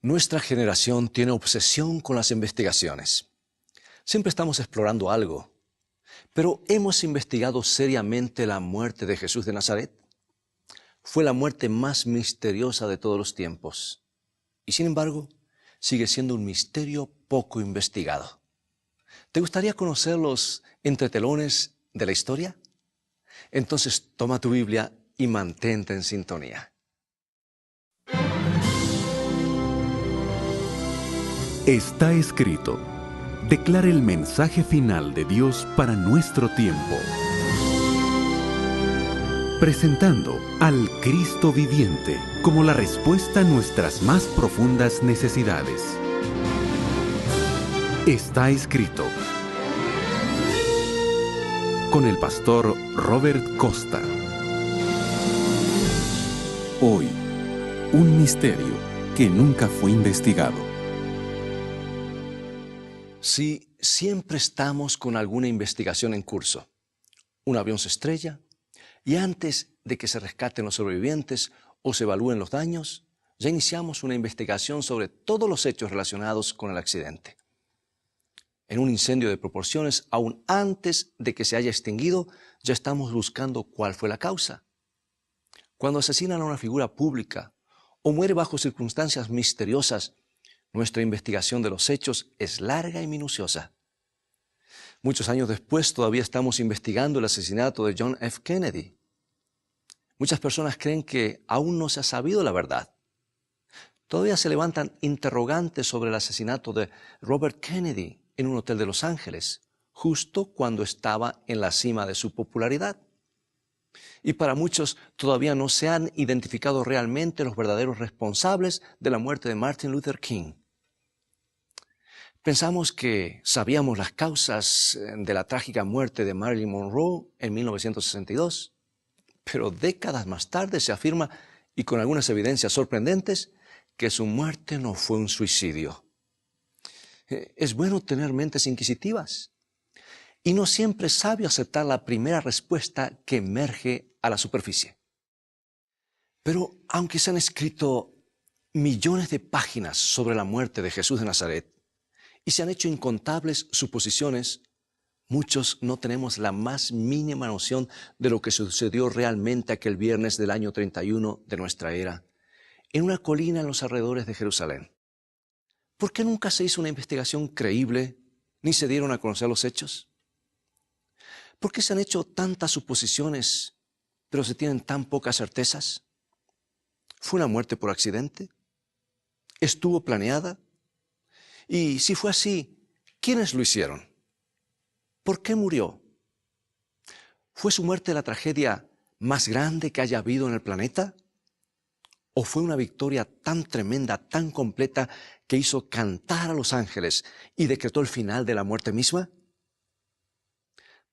Nuestra generación tiene obsesión con las investigaciones. Siempre estamos explorando algo. Pero ¿hemos investigado seriamente la muerte de Jesús de Nazaret? Fue la muerte más misteriosa de todos los tiempos. Y sin embargo, sigue siendo un misterio poco investigado. ¿Te gustaría conocer los entretelones de la historia? Entonces toma tu Biblia y mantente en sintonía. Está escrito. Declara el mensaje final de Dios para nuestro tiempo. Presentando al Cristo viviente como la respuesta a nuestras más profundas necesidades. Está escrito. Con el pastor Robert Costa. Hoy, un misterio que nunca fue investigado. Sí, siempre estamos con alguna investigación en curso. Un avión se estrella y antes de que se rescaten los sobrevivientes o se evalúen los daños, ya iniciamos una investigación sobre todos los hechos relacionados con el accidente. En un incendio de proporciones, aún antes de que se haya extinguido, ya estamos buscando cuál fue la causa. Cuando asesinan a una figura pública o muere bajo circunstancias misteriosas, nuestra investigación de los hechos es larga y minuciosa. Muchos años después todavía estamos investigando el asesinato de John F. Kennedy. Muchas personas creen que aún no se ha sabido la verdad. Todavía se levantan interrogantes sobre el asesinato de Robert Kennedy en un hotel de Los Ángeles, justo cuando estaba en la cima de su popularidad. Y para muchos todavía no se han identificado realmente los verdaderos responsables de la muerte de Martin Luther King. Pensamos que sabíamos las causas de la trágica muerte de Marilyn Monroe en 1962, pero décadas más tarde se afirma, y con algunas evidencias sorprendentes, que su muerte no fue un suicidio. Es bueno tener mentes inquisitivas, y no siempre es sabio aceptar la primera respuesta que emerge a la superficie. Pero aunque se han escrito millones de páginas sobre la muerte de Jesús de Nazaret, y se han hecho incontables suposiciones, muchos no tenemos la más mínima noción de lo que sucedió realmente aquel viernes del año 31 de nuestra era, en una colina en los alrededores de Jerusalén. ¿Por qué nunca se hizo una investigación creíble, ni se dieron a conocer los hechos? ¿Por qué se han hecho tantas suposiciones, pero se tienen tan pocas certezas? ¿Fue una muerte por accidente? ¿Estuvo planeada? Y si fue así, ¿quiénes lo hicieron? ¿Por qué murió? ¿Fue su muerte la tragedia más grande que haya habido en el planeta? ¿O fue una victoria tan tremenda, tan completa, que hizo cantar a los ángeles y decretó el final de la muerte misma?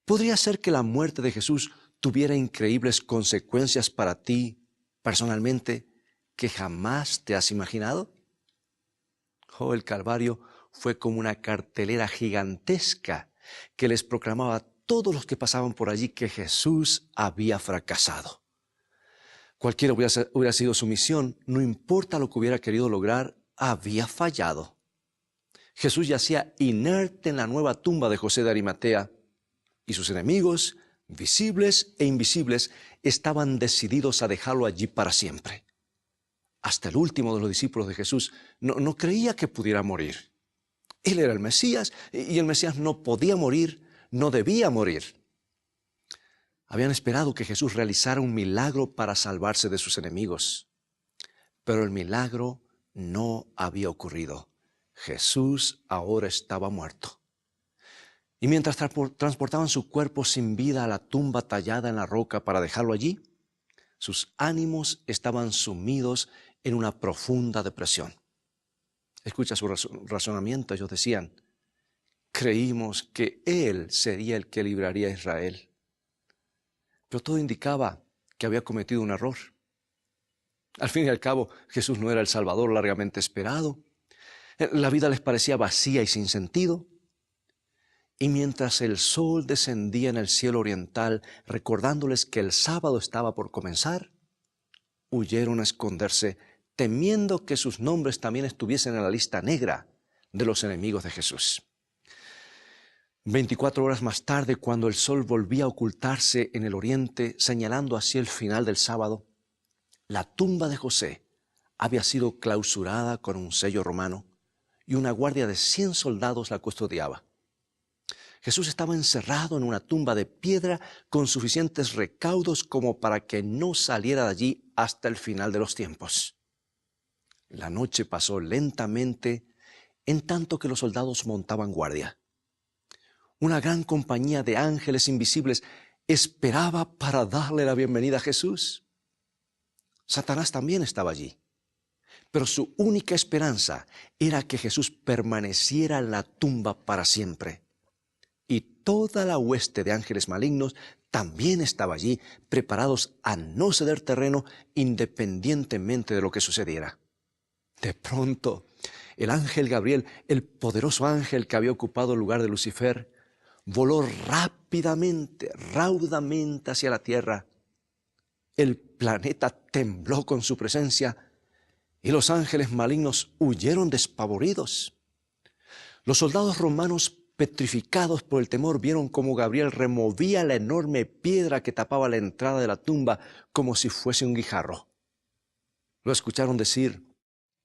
¿Podría ser que la muerte de Jesús tuviera increíbles consecuencias para ti, personalmente, que jamás te has imaginado? Oh, el Calvario fue como una cartelera gigantesca que les proclamaba a todos los que pasaban por allí que Jesús había fracasado. Cualquiera hubiera sido su misión, no importa lo que hubiera querido lograr, había fallado. Jesús yacía inerte en la nueva tumba de José de Arimatea, y sus enemigos, visibles e invisibles, estaban decididos a dejarlo allí para siempre. Hasta el último de los discípulos de Jesús no creía que pudiera morir. Él era el Mesías y el Mesías no podía morir, no debía morir. Habían esperado que Jesús realizara un milagro para salvarse de sus enemigos, pero el milagro no había ocurrido. Jesús ahora estaba muerto. Y mientras transportaban su cuerpo sin vida a la tumba tallada en la roca para dejarlo allí, sus ánimos estaban sumidos en una profunda depresión. Escucha su razonamiento. Ellos decían: creímos que Él sería el que libraría a Israel. Pero todo indicaba que había cometido un error. Al fin y al cabo, Jesús no era el Salvador largamente esperado. La vida les parecía vacía y sin sentido. Y mientras el sol descendía en el cielo oriental, recordándoles que el sábado estaba por comenzar, huyeron a esconderse temiendo que sus nombres también estuviesen en la lista negra de los enemigos de Jesús. 24 horas más tarde, cuando el sol volvía a ocultarse en el oriente, señalando así el final del sábado, la tumba de José había sido clausurada con un sello romano y una guardia de 100 soldados la custodiaba. Jesús estaba encerrado en una tumba de piedra con suficientes recaudos como para que no saliera de allí hasta el final de los tiempos. La noche pasó lentamente en tanto que los soldados montaban guardia. Una gran compañía de ángeles invisibles esperaba para darle la bienvenida a Jesús. Satanás también estaba allí, pero su única esperanza era que Jesús permaneciera en la tumba para siempre. Y toda la hueste de ángeles malignos también estaba allí, preparados a no ceder terreno independientemente de lo que sucediera. De pronto, el ángel Gabriel, el poderoso ángel que había ocupado el lugar de Lucifer, voló rápidamente, raudamente hacia la tierra. El planeta tembló con su presencia y los ángeles malignos huyeron despavoridos. Los soldados romanos, petrificados por el temor, vieron cómo Gabriel removía la enorme piedra que tapaba la entrada de la tumba como si fuese un guijarro. Lo escucharon decir: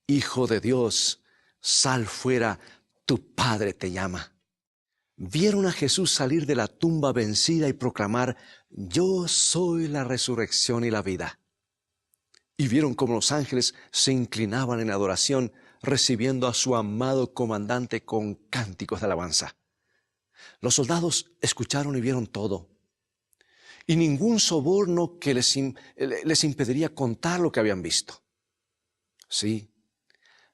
«Hijo de Dios, sal fuera, tu Padre te llama». Vieron a Jesús salir de la tumba vencida y proclamar: «Yo soy la resurrección y la vida». Y vieron cómo los ángeles se inclinaban en adoración, recibiendo a su amado comandante con cánticos de alabanza. Los soldados escucharon y vieron todo, y ningún soborno que les impediría contar lo que habían visto. Sí,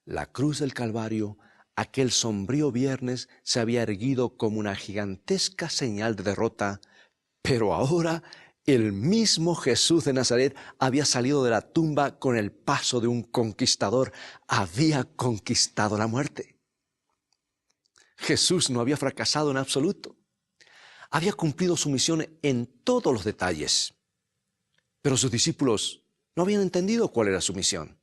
la cruz del Calvario, aquel sombrío viernes, se había erguido como una gigantesca señal de derrota, pero ahora el mismo Jesús de Nazaret había salido de la tumba con el paso de un conquistador. Había conquistado la muerte. Jesús no había fracasado en absoluto. Había cumplido su misión en todos los detalles. Pero sus discípulos no habían entendido cuál era su misión.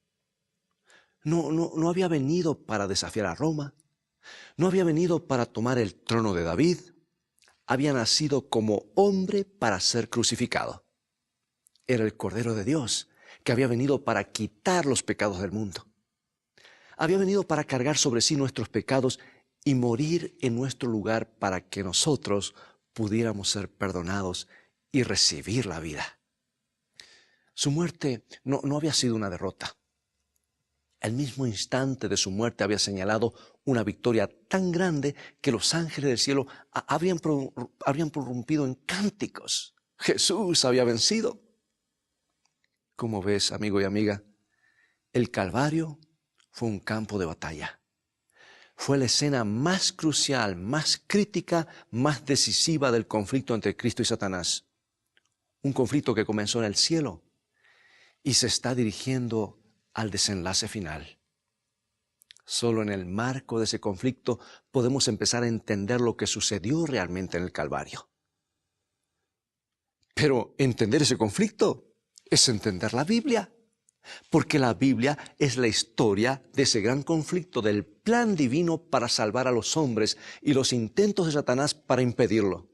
No había venido para desafiar a Roma. No había venido para tomar el trono de David. Había nacido como hombre para ser crucificado. Era el Cordero de Dios que había venido para quitar los pecados del mundo. Había venido para cargar sobre sí nuestros pecados y morir en nuestro lugar para que nosotros pudiéramos ser perdonados y recibir la vida. Su muerte no había sido una derrota. El mismo instante de su muerte había señalado una victoria tan grande que los ángeles del cielo habrían prorrumpido en cánticos. Jesús había vencido. Como ves, amigo y amiga, el Calvario fue un campo de batalla. Fue la escena más crucial, más crítica, más decisiva del conflicto entre Cristo y Satanás. Un conflicto que comenzó en el cielo y se está dirigiendo al desenlace final. Solo en el marco de ese conflicto podemos empezar a entender lo que sucedió realmente en el Calvario. Pero entender ese conflicto es entender la Biblia, porque la Biblia es la historia de ese gran conflicto, del plan divino para salvar a los hombres y los intentos de Satanás para impedirlo.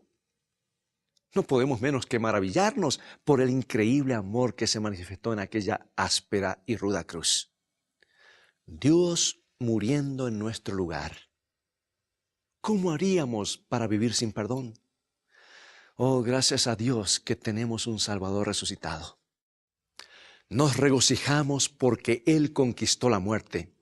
No podemos menos que maravillarnos por el increíble amor que se manifestó en aquella áspera y ruda cruz. Dios muriendo en nuestro lugar. ¿Cómo haríamos para vivir sin perdón? Oh, gracias a Dios que tenemos un Salvador resucitado. Nos regocijamos porque Él conquistó la muerte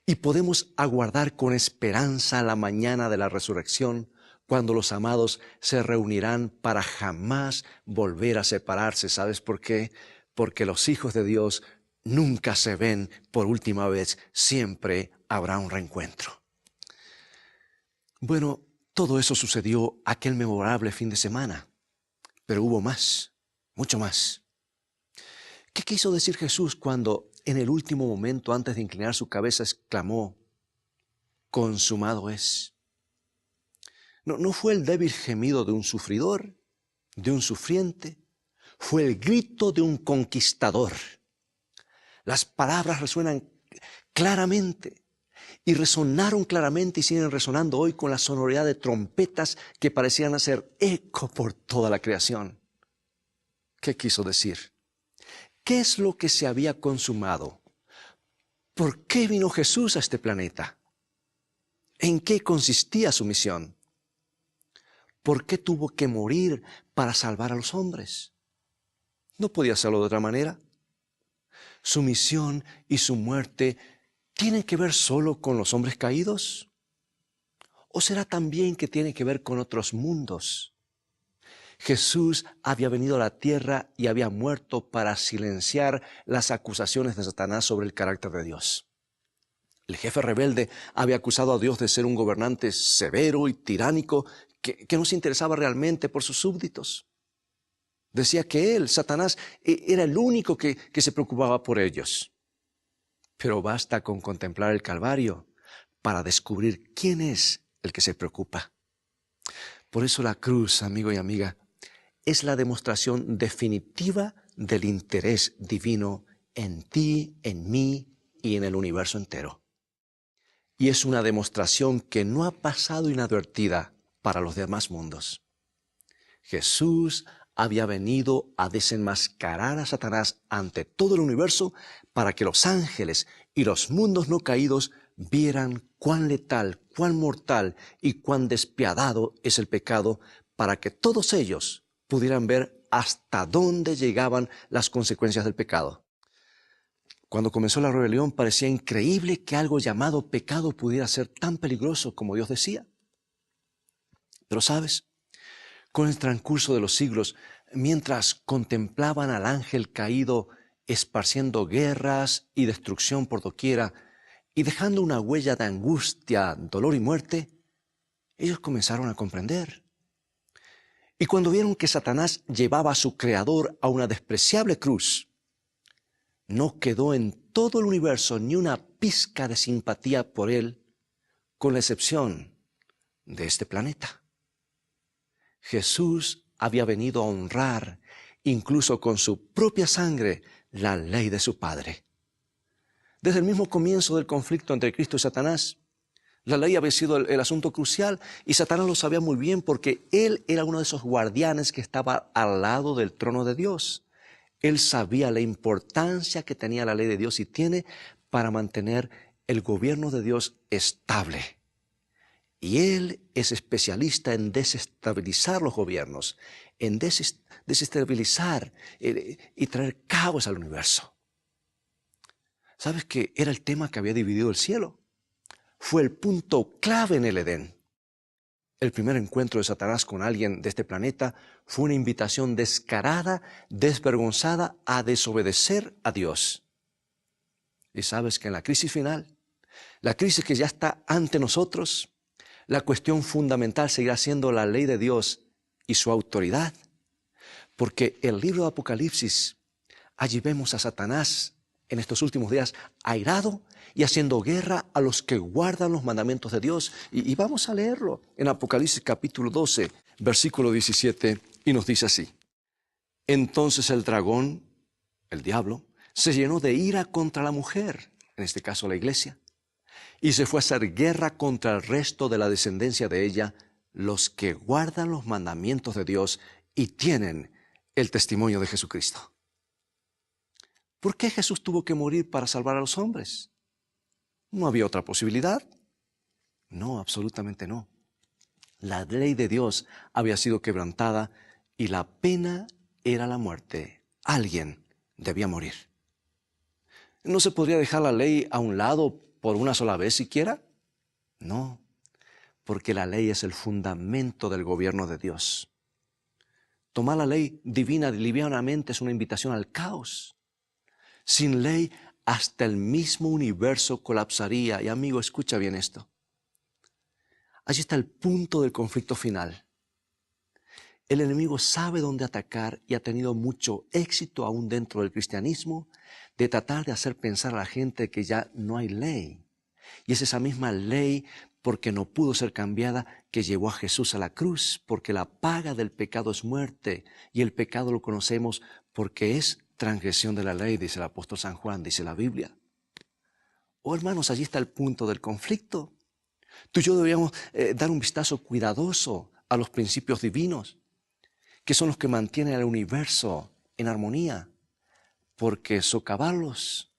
y podemos aguardar con esperanza la mañana de la resurrección, cuando los amados se reunirán para jamás volver a separarse. ¿Sabes por qué? Porque los hijos de Dios nunca se ven por última vez, siempre habrá un reencuentro. Bueno, todo eso sucedió aquel memorable fin de semana, pero hubo más, mucho más. ¿Qué quiso decir Jesús cuando en el último momento, antes de inclinar su cabeza, exclamó: «Consumado es»? No fue el débil gemido de un sufridor, de un sufriente, fue el grito de un conquistador. Las palabras resuenan claramente y resonaron claramente y siguen resonando hoy con la sonoridad de trompetas que parecían hacer eco por toda la creación. ¿Qué quiso decir? ¿Qué es lo que se había consumado? ¿Por qué vino Jesús a este planeta? ¿En qué consistía su misión? ¿Por qué tuvo que morir para salvar a los hombres? No podía hacerlo de otra manera. ¿Su misión y su muerte tienen que ver solo con los hombres caídos? ¿O será también que tiene que ver con otros mundos? Jesús había venido a la tierra y había muerto para silenciar las acusaciones de Satanás sobre el carácter de Dios. El jefe rebelde había acusado a Dios de ser un gobernante severo y tiránico que no se interesaba realmente por sus súbditos. Decía que él, Satanás, era el único que se preocupaba por ellos. Pero basta con contemplar el Calvario para descubrir quién es el que se preocupa. Por eso la cruz, amigo y amiga, es la demostración definitiva del interés divino en ti, en mí y en el universo entero. Y es una demostración que no ha pasado inadvertida para los demás mundos. Jesús había venido a desenmascarar a Satanás ante todo el universo para que los ángeles y los mundos no caídos vieran cuán letal, cuán mortal y cuán despiadado es el pecado, para que todos ellos pudieran ver hasta dónde llegaban las consecuencias del pecado. Cuando comenzó la rebelión parecía increíble que algo llamado pecado pudiera ser tan peligroso como Dios decía. Pero ¿sabes? Con el transcurso de los siglos, mientras contemplaban al ángel caído esparciendo guerras y destrucción por doquiera y dejando una huella de angustia, dolor y muerte, ellos comenzaron a comprender. Y cuando vieron que Satanás llevaba a su creador a una despreciable cruz, no quedó en todo el universo ni una pizca de simpatía por él, con la excepción de este planeta. Jesús había venido a honrar, incluso con su propia sangre, la ley de su Padre. Desde el mismo comienzo del conflicto entre Cristo y Satanás, la ley había sido el asunto crucial y Satanás lo sabía muy bien porque él era uno de esos guardianes que estaba al lado del trono de Dios. Él sabía la importancia que tenía la ley de Dios y tiene para mantener el gobierno de Dios estable. Y él es especialista en desestabilizar los gobiernos, en desestabilizar y traer caos al universo. ¿Sabes que era el tema que había dividido el cielo? Fue el punto clave en el Edén. El primer encuentro de Satanás con alguien de este planeta fue una invitación descarada, desvergonzada a desobedecer a Dios. Y sabes que en la crisis final, la crisis que ya está ante nosotros, la cuestión fundamental seguirá siendo la ley de Dios y su autoridad. Porque el libro de Apocalipsis, allí vemos a Satanás en estos últimos días airado y haciendo guerra a los que guardan los mandamientos de Dios. Y vamos a leerlo en Apocalipsis capítulo 12, versículo 17, y nos dice así. Entonces el dragón, el diablo, se llenó de ira contra la mujer, en este caso la iglesia, y se fue a hacer guerra contra el resto de la descendencia de ella, los que guardan los mandamientos de Dios y tienen el testimonio de Jesucristo. ¿Por qué Jesús tuvo que morir para salvar a los hombres? ¿No había otra posibilidad? No, absolutamente no. La ley de Dios había sido quebrantada y la pena era la muerte. Alguien debía morir. ¿No se podría dejar la ley a un lado por una sola vez siquiera? No, porque la ley es el fundamento del gobierno de Dios. Tomar la ley divina livianamente es una invitación al caos. Sin ley, hasta el mismo universo colapsaría. Y amigo, escucha bien esto. Allí está el punto del conflicto final. El enemigo sabe dónde atacar y ha tenido mucho éxito aún dentro del cristianismo de tratar de hacer pensar a la gente que ya no hay ley. Y es esa misma ley, porque no pudo ser cambiada, que llevó a Jesús a la cruz, porque la paga del pecado es muerte y el pecado lo conocemos porque es transgresión de la ley, dice el apóstol San Juan, dice la Biblia. Oh, hermanos, allí está el punto del conflicto. Tú y yo deberíamos dar un vistazo cuidadoso a los principios divinos, que son los que mantienen el universo en armonía, porque socavarlos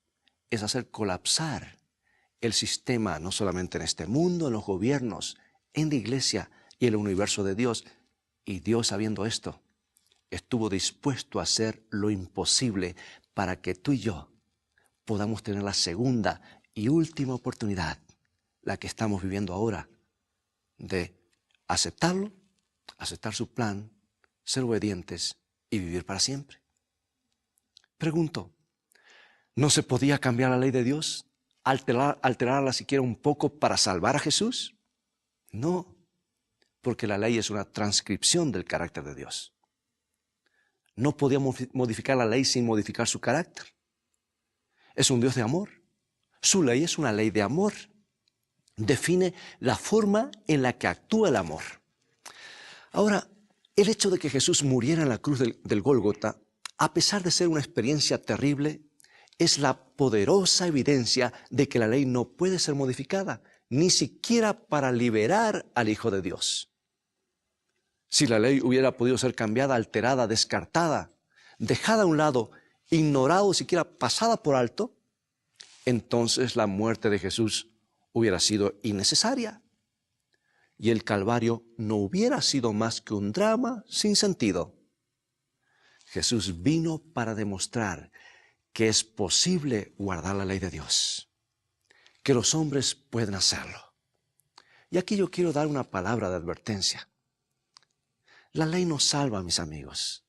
es hacer colapsar el sistema, no solamente en este mundo, en los gobiernos, en la iglesia y en el universo de Dios. Y Dios, sabiendo esto, estuvo dispuesto a hacer lo imposible para que tú y yo podamos tener la segunda y última oportunidad, la que estamos viviendo ahora, de aceptarlo, aceptar su plan, ser obedientes y vivir para siempre. Pregunto, ¿no se podía cambiar la ley de Dios? ¿Alterarla siquiera un poco para salvar a Jesús? No, porque la ley es una transcripción del carácter de Dios. No podía modificar la ley sin modificar su carácter. Es un Dios de amor. Su ley es una ley de amor. Define la forma en la que actúa el amor. Ahora, el hecho de que Jesús muriera en la cruz del Gólgota, a pesar de ser una experiencia terrible, es la poderosa evidencia de que la ley no puede ser modificada, ni siquiera para liberar al Hijo de Dios. Si la ley hubiera podido ser cambiada, alterada, descartada, dejada a un lado, ignorada o siquiera pasada por alto, entonces la muerte de Jesús hubiera sido innecesaria. Y el Calvario no hubiera sido más que un drama sin sentido. Jesús vino para demostrar que es posible guardar la ley de Dios, que los hombres pueden hacerlo. Y aquí yo quiero dar una palabra de advertencia. La ley no salva, mis amigos,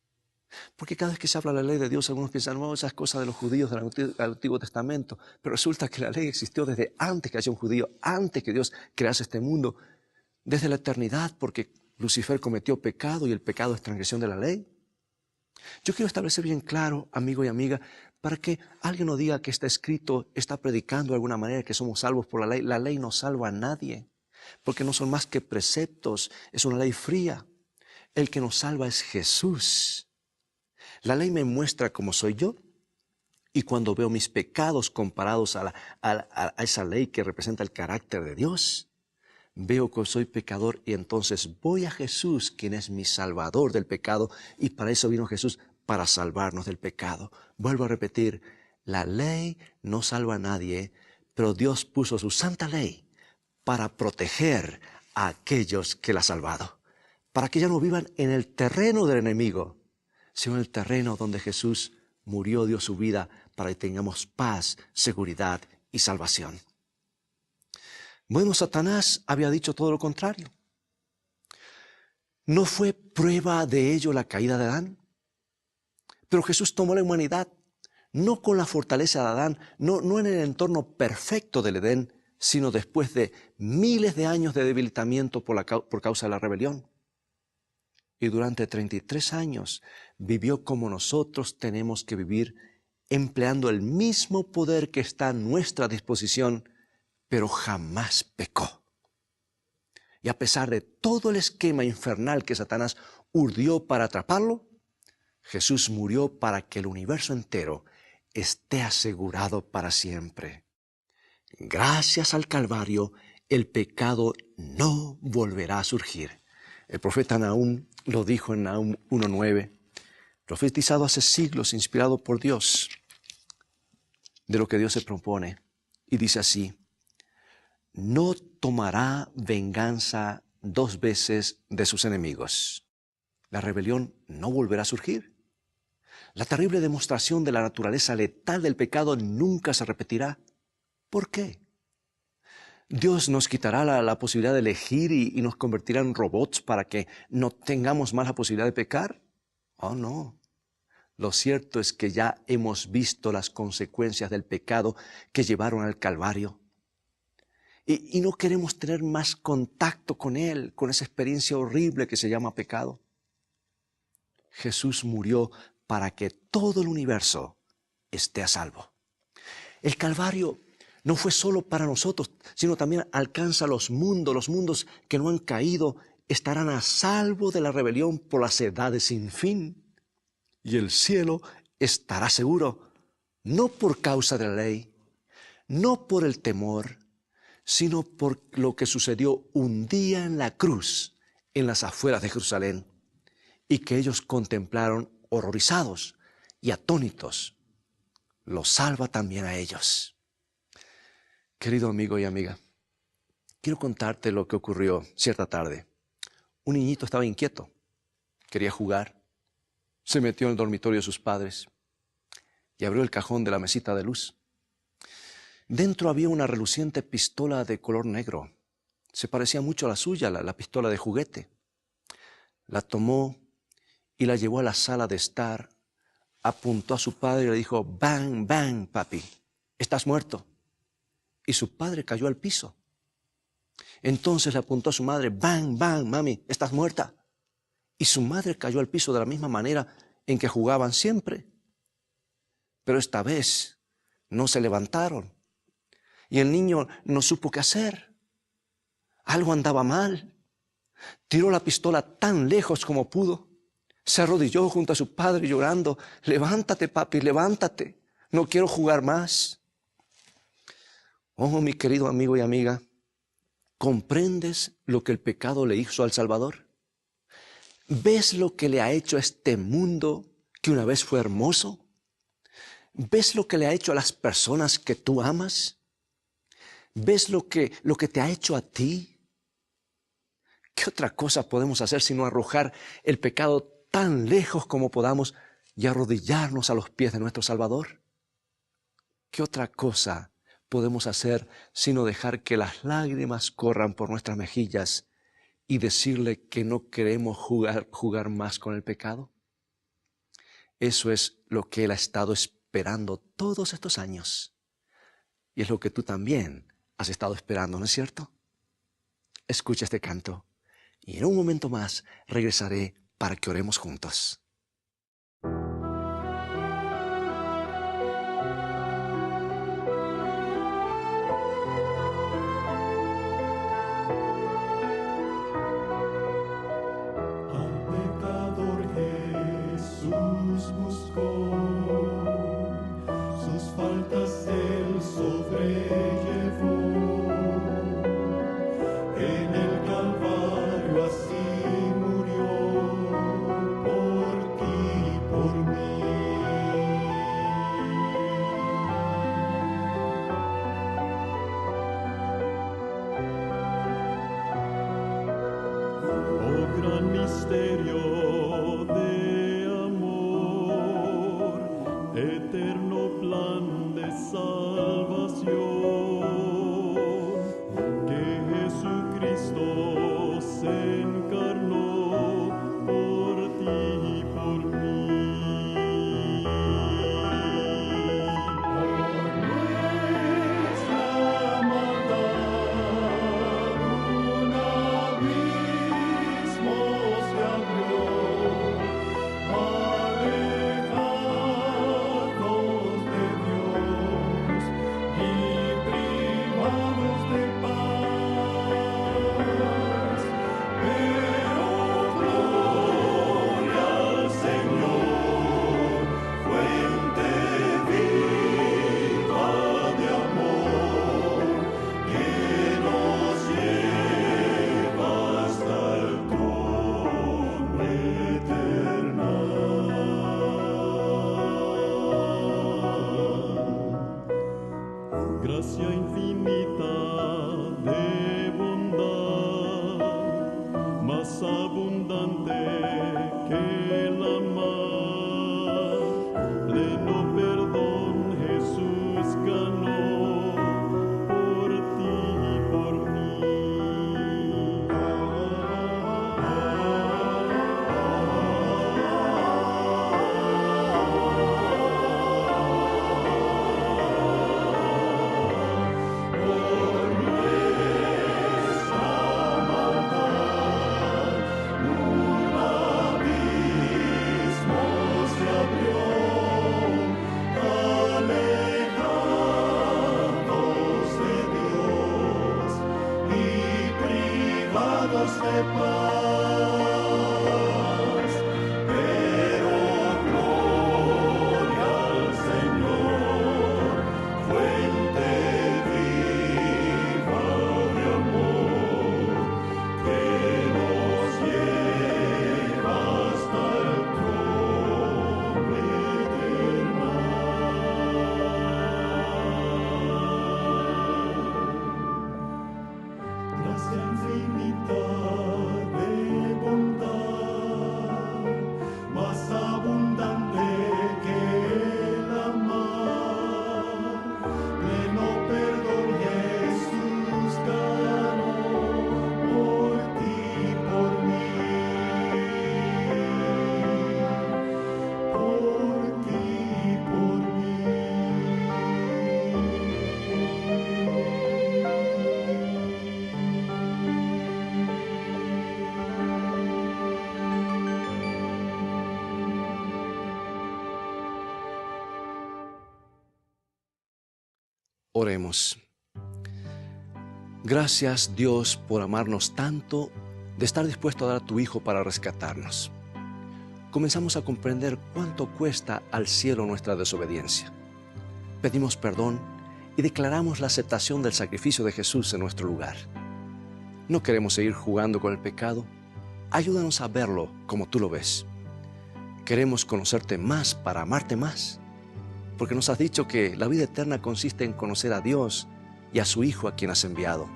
porque cada vez que se habla de la ley de Dios, algunos piensan, no, esas cosas de los judíos del Antiguo Testamento, pero resulta que la ley existió desde antes que haya un judío, antes que Dios crease este mundo, desde la eternidad, porque Lucifer cometió pecado y el pecado es transgresión de la ley. Yo quiero establecer bien claro, amigo y amiga, para que alguien no diga que está escrito, está predicando de alguna manera que somos salvos por la ley. La ley no salva a nadie, porque no son más que preceptos, es una ley fría. El que nos salva es Jesús. La ley me muestra cómo soy yo, y cuando veo mis pecados comparados a esa ley que representa el carácter de Dios, veo que soy pecador y entonces voy a Jesús, quien es mi salvador del pecado, y para eso vino Jesús, para salvarnos del pecado. Vuelvo a repetir, la ley no salva a nadie, pero Dios puso su santa ley para proteger a aquellos que la ha salvado, para que ya no vivan en el terreno del enemigo, sino en el terreno donde Jesús murió, dio su vida, para que tengamos paz, seguridad y salvación. Bueno, Satanás había dicho todo lo contrario. ¿No fue prueba de ello la caída de Adán? Pero Jesús tomó la humanidad, no con la fortaleza de Adán, no en el entorno perfecto del Edén, sino después de miles de años de debilitamiento por causa de la rebelión. Y durante 33 años vivió como nosotros tenemos que vivir, empleando el mismo poder que está a nuestra disposición, pero jamás pecó. Y a pesar de todo el esquema infernal que Satanás urdió para atraparlo, Jesús murió para que el universo entero esté asegurado para siempre. Gracias al Calvario, el pecado no volverá a surgir. El profeta Nahum lo dijo en Nahum 1:9, profetizado hace siglos, inspirado por Dios, de lo que Dios se propone. Y dice así: no tomará venganza 2 veces de sus enemigos. La rebelión no volverá a surgir. La terrible demostración de la naturaleza letal del pecado nunca se repetirá. ¿Por qué? ¿Dios nos quitará la posibilidad de elegir y nos convertirá en robots para que no tengamos más la posibilidad de pecar? Oh, no. Lo cierto es que ya hemos visto las consecuencias del pecado que llevaron al Calvario. Y no queremos tener más contacto con Él, con esa experiencia horrible que se llama pecado. Jesús murió para que todo el universo esté a salvo. El Calvario no fue solo para nosotros, sino también alcanza los mundos que no han caído, estarán a salvo de la rebelión por las edades sin fin. Y el cielo estará seguro, no por causa de la ley, no por el temor, sino por lo que sucedió un día en la cruz, en las afueras de Jerusalén, y que ellos contemplaron horrorizados y atónitos. Los salva también a ellos. Querido amigo y amiga, quiero contarte lo que ocurrió cierta tarde. Un niñito estaba inquieto, quería jugar, se metió en el dormitorio de sus padres y abrió el cajón de la mesita de luz. Dentro había una reluciente pistola de color negro. Se parecía mucho a la suya, la pistola de juguete. La tomó y la llevó a la sala de estar, apuntó a su padre y le dijo: «Bang, bang, papi, estás muerto». Y su padre cayó al piso. Entonces le apuntó a su madre: «Bang, bang, mami, estás muerta». Y su madre cayó al piso de la misma manera en que jugaban siempre. Pero esta vez no se levantaron. Y el niño no supo qué hacer. Algo andaba mal. Tiró la pistola tan lejos como pudo. Se arrodilló junto a su padre llorando: «Levántate, papi, levántate. No quiero jugar más». Oh, mi querido amigo y amiga, ¿comprendes lo que el pecado le hizo al Salvador? ¿Ves lo que le ha hecho a este mundo que una vez fue hermoso? ¿Ves lo que le ha hecho a las personas que tú amas? ¿Ves lo que te ha hecho a ti? ¿Qué otra cosa podemos hacer sino arrojar el pecado tan lejos como podamos y arrodillarnos a los pies de nuestro Salvador? ¿Qué otra cosa podemos hacer sino dejar que las lágrimas corran por nuestras mejillas y decirle que no queremos jugar más con el pecado? Eso es lo que Él ha estado esperando todos estos años. Y es lo que tú también has estado esperando, ¿no es cierto? Escucha este canto y en un momento más regresaré para que oremos juntos. Oremos. Gracias, Dios, por amarnos tanto, de estar dispuesto a dar a tu Hijo para rescatarnos. Comenzamos a comprender cuánto cuesta al cielo nuestra desobediencia. Pedimos perdón y declaramos la aceptación del sacrificio de Jesús en nuestro lugar. No queremos seguir jugando con el pecado. Ayúdanos a verlo como tú lo ves. Queremos conocerte más para amarte más, porque nos has dicho que la vida eterna consiste en conocer a Dios y a su Hijo a quien has enviado.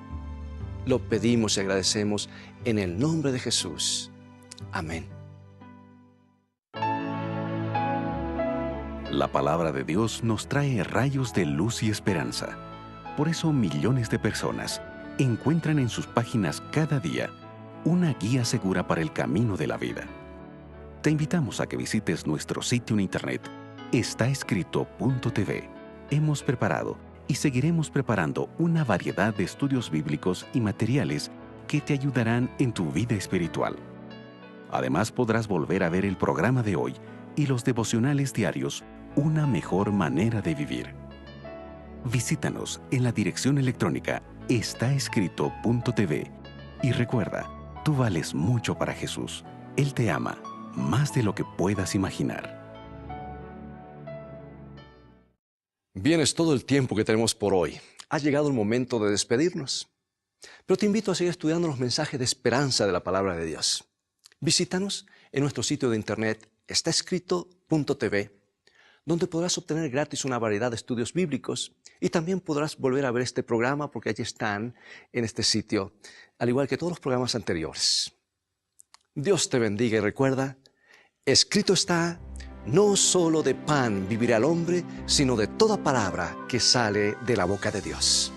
Lo pedimos y agradecemos en el nombre de Jesús. Amén. La palabra de Dios nos trae rayos de luz y esperanza. Por eso millones de personas encuentran en sus páginas cada día una guía segura para el camino de la vida. Te invitamos a que visites nuestro sitio en internet, estaescrito.tv. Hemos preparado y seguiremos preparando una variedad de estudios bíblicos y materiales que te ayudarán en tu vida espiritual. Además, podrás volver a ver el programa de hoy y los devocionales diarios, Una mejor manera de vivir. Visítanos en la dirección electrónica estaescrito.tv y recuerda, tú vales mucho para Jesús. Él te ama más de lo que puedas imaginar. Bien, es todo el tiempo que tenemos por hoy. Ha llegado el momento de despedirnos. Pero te invito a seguir estudiando los mensajes de esperanza de la palabra de Dios. Visítanos en nuestro sitio de internet estaescrito.tv, donde podrás obtener gratis una variedad de estudios bíblicos y también podrás volver a ver este programa porque allí están en este sitio, al igual que todos los programas anteriores. Dios te bendiga y recuerda, escrito está, no solo de pan vivirá el hombre, sino de toda palabra que sale de la boca de Dios.